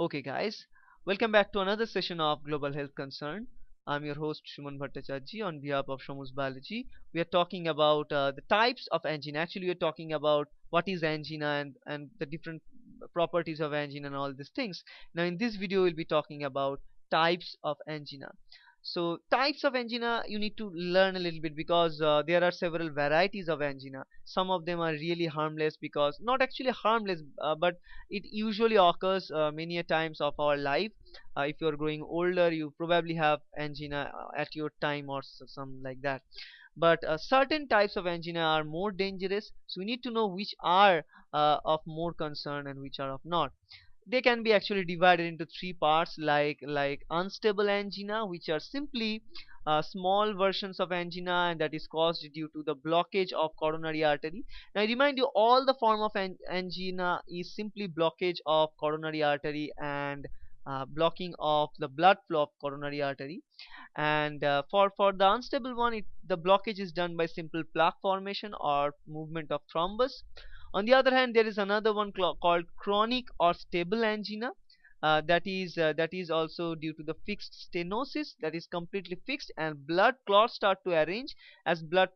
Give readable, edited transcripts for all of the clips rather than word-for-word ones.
Okay, guys, welcome back to another session of Global Health Concern. I'm your host Shuman Bhattacharjee on behalf of Shamu's Biology. We are talking about the types of angina. Actually, we are talking about what is angina and the different properties of angina and all these things. Now, in this video, we'll be talking about types of angina. So, types of angina you need to learn a little bit because there are several varieties of angina. Some of them are really harmless because not actually harmless, but it usually occurs many a times of our life. If you're growing older, you probably have angina at your time or something like that. But certain types of angina are more dangerous, so we need to know which are of more concern and which are of not. They can be actually divided into three parts, like unstable angina, which are simply small versions of angina, and that is caused due to the blockage of coronary artery. Now I remind you, all the form of angina is simply blockage of coronary artery and blocking of the blood flow of coronary artery. And for the unstable one, the blockage is done by simple plaque formation or movement of thrombus. On the other hand, there is another one called chronic or stable angina. That is also due to the fixed stenosis, that is completely fixed, and blood clots start to arrange. As blood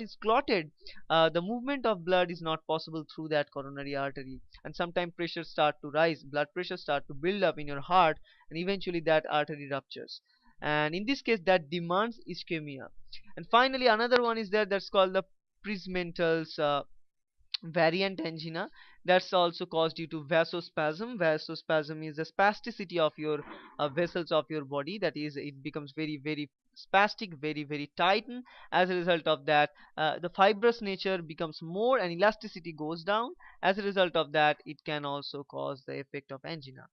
is clotted, the movement of blood is not possible through that coronary artery, and sometimes pressure start to rise, blood pressure start to build up in your heart, and eventually that artery ruptures, and in this case that demands ischemia. And finally, another one is there, that's called the Prismental's variant angina. That's also caused due to vasospasm. Vasospasm is the spasticity of your vessels of your body, that is, it becomes very spastic, very tightened. As a result of that, the fibrous nature becomes more and elasticity goes down. As a result of that, it can also cause the effect of angina.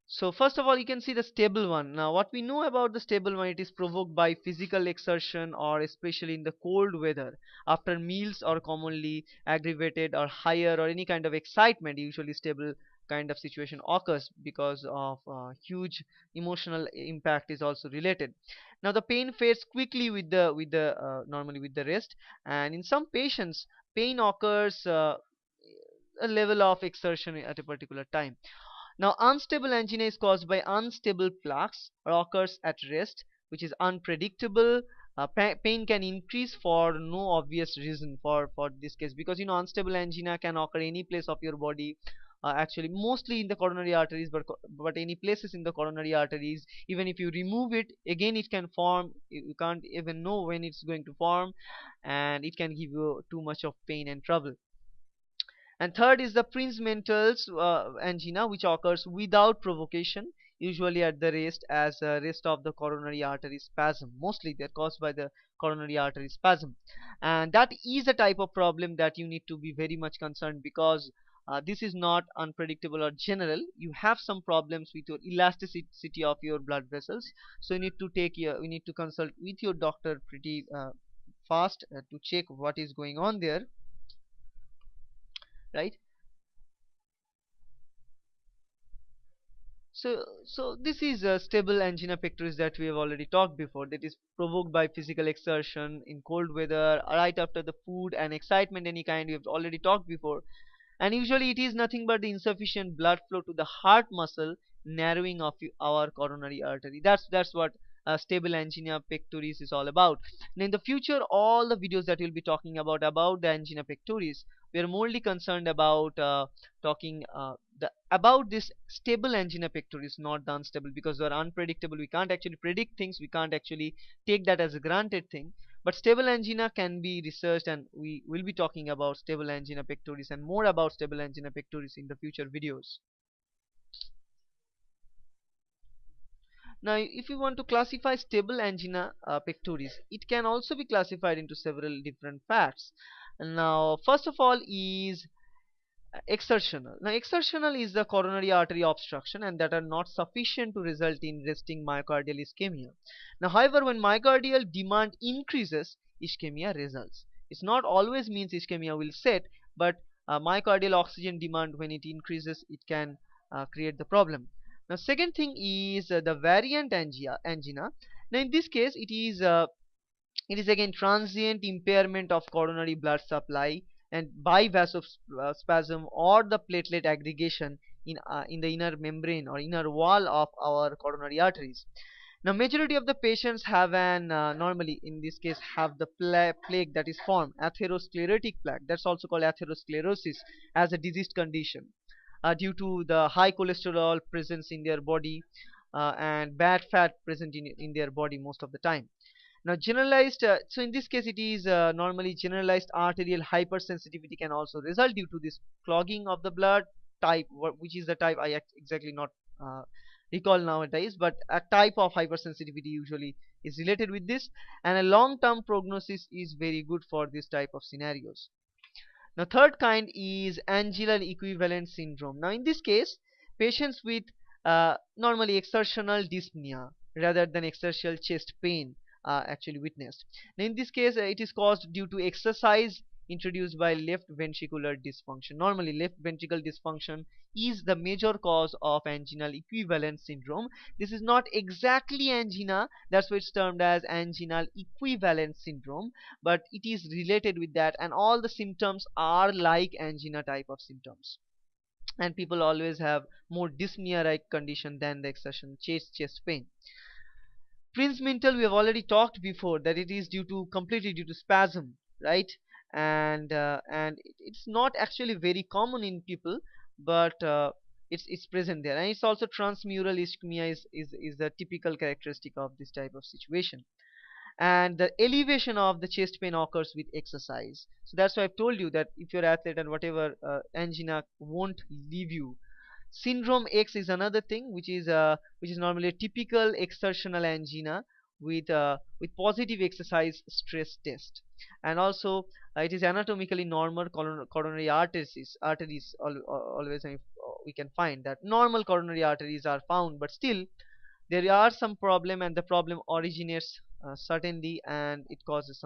So first of all, you can see the stable one. Now what we know about the stable one, it is provoked by physical exertion or especially in the cold weather, after meals, or commonly aggravated or higher or any kind of excitement. Usually stable kind of situation occurs because of huge emotional impact is also related. Now the pain fades quickly with the normally with the rest, and in some patients pain occurs a level of exertion at a particular time. Now, unstable angina is caused by unstable plaques or occurs at rest, which is unpredictable. Pain can increase for no obvious reason for this case, because unstable angina can occur any place of your body. Actually, mostly in the coronary arteries, but any places in the coronary arteries. Even if you remove it, again it can form. You can't even know when it's going to form, and it can give you too much of pain and trouble. And third is the Prinzmental's angina, which occurs without provocation, usually at the rest, as a rest of the coronary artery spasm. Mostly they're caused by the coronary artery spasm, and that is a type of problem that you need to be very much concerned, because this is not unpredictable or general. You have some problems with your elasticity of your blood vessels, so you need to consult with your doctor pretty fast to check what is going on there, right? So this is a stable angina pectoris that we have already talked before, that is provoked by physical exertion in cold weather, right after the food and excitement any kind. We have already talked before, and usually it is nothing but the insufficient blood flow to the heart muscle, narrowing of our coronary artery. That's what stable angina pectoris is all about. And in the future, all the videos that we'll be talking about the angina pectoris, we are morely concerned about talking about this stable angina pectoris, not the unstable, because they are unpredictable. We can't actually predict things, we can't actually take that as a granted thing. But stable angina can be researched, and we will be talking about stable angina pectoris and more about stable angina pectoris in the future videos. Now, if you want to classify stable angina pectoris, it can also be classified into several different parts. Now, first of all is exertional. Now, exertional is the coronary artery obstruction and that are not sufficient to result in resting myocardial ischemia. Now, however, when myocardial demand increases, ischemia results. It's not always means ischemia will set, but myocardial oxygen demand, when it increases, it can create the problem. Now, second thing is the variant angina. Now, in this case, it is again transient impairment of coronary blood supply and by vasospasm or the platelet aggregation in the inner membrane or inner wall of our coronary arteries. Now, majority of the patients have an normally in this case have the plaque that is formed atherosclerotic plaque, that's also called atherosclerosis, as a diseased condition due to the high cholesterol presence in their body and bad fat present in their body most of the time. Now, generalized, so in this case, it is normally generalized arterial hypersensitivity can also result due to this clogging of the blood type, which is the type I exactly not uh, recall nowadays, but a type of hypersensitivity usually is related with this, and a long-term prognosis is very good for this type of scenarios. Now, third kind is anginal equivalent syndrome. Now, in this case, patients with normally exertional dyspnea rather than exertional chest pain actually witnessed. Now, in this case, it is caused due to exercise introduced by left ventricular dysfunction. Normally, left ventricle dysfunction is the major cause of anginal equivalent syndrome. This is not exactly angina, that's why it's termed as anginal equivalent syndrome, but it is related with that, and all the symptoms are like angina type of symptoms, and people always have more dyspnea like condition than the exertion chest pain. Prince mental, we have already talked before that it is due to completely due to spasm, right? And it's not actually very common in people, but it's present there, and it's also transmural ischemia is the typical characteristic of this type of situation. And the elevation of the chest pain occurs with exercise, so that's why I've told you that if you're athlete and whatever, angina won't leave you. Syndrome X is another thing, which is normally a typical exertional angina with positive exercise stress test, and also it is anatomically normal coronary arteries always, we can find that normal coronary arteries are found, but still there are some problem, and the problem originates certainly, and it causes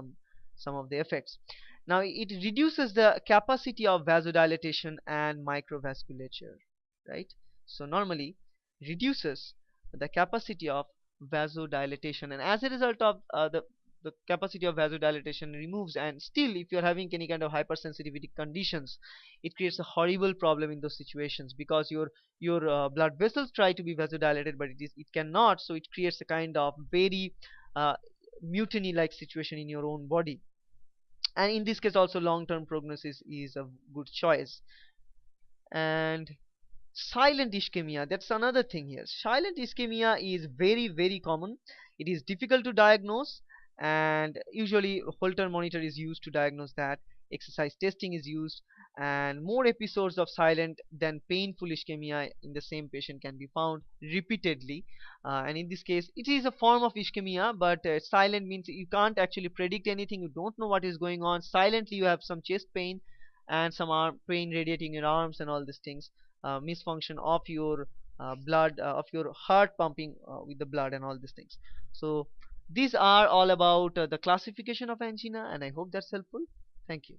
some of the effects. Now, it reduces the capacity of vasodilatation and microvasculature, right? So normally reduces the capacity of vasodilatation, and as a result of the capacity of vasodilatation removes, and still if you're having any kind of hypersensitivity conditions, it creates a horrible problem in those situations, because your blood vessels try to be vasodilated, but it cannot, so it creates a kind of very uh, mutiny like situation in your own body, and in this case also long-term prognosis is a good choice. And silent ischemia, that's another thing here. Silent ischemia is very common. It is difficult to diagnose, and usually Holter monitor is used to diagnose that. Exercise testing is used, and more episodes of silent than painful ischemia in the same patient can be found repeatedly. And in this case it is a form of ischemia, but silent means you can't actually predict anything, you don't know what is going on. Silently you have some chest pain and some arm pain radiating your arms and all these things, misfunction of your blood, of your heart pumping with the blood and all these things. So these are all about the classification of angina, and I hope that's helpful. Thank you.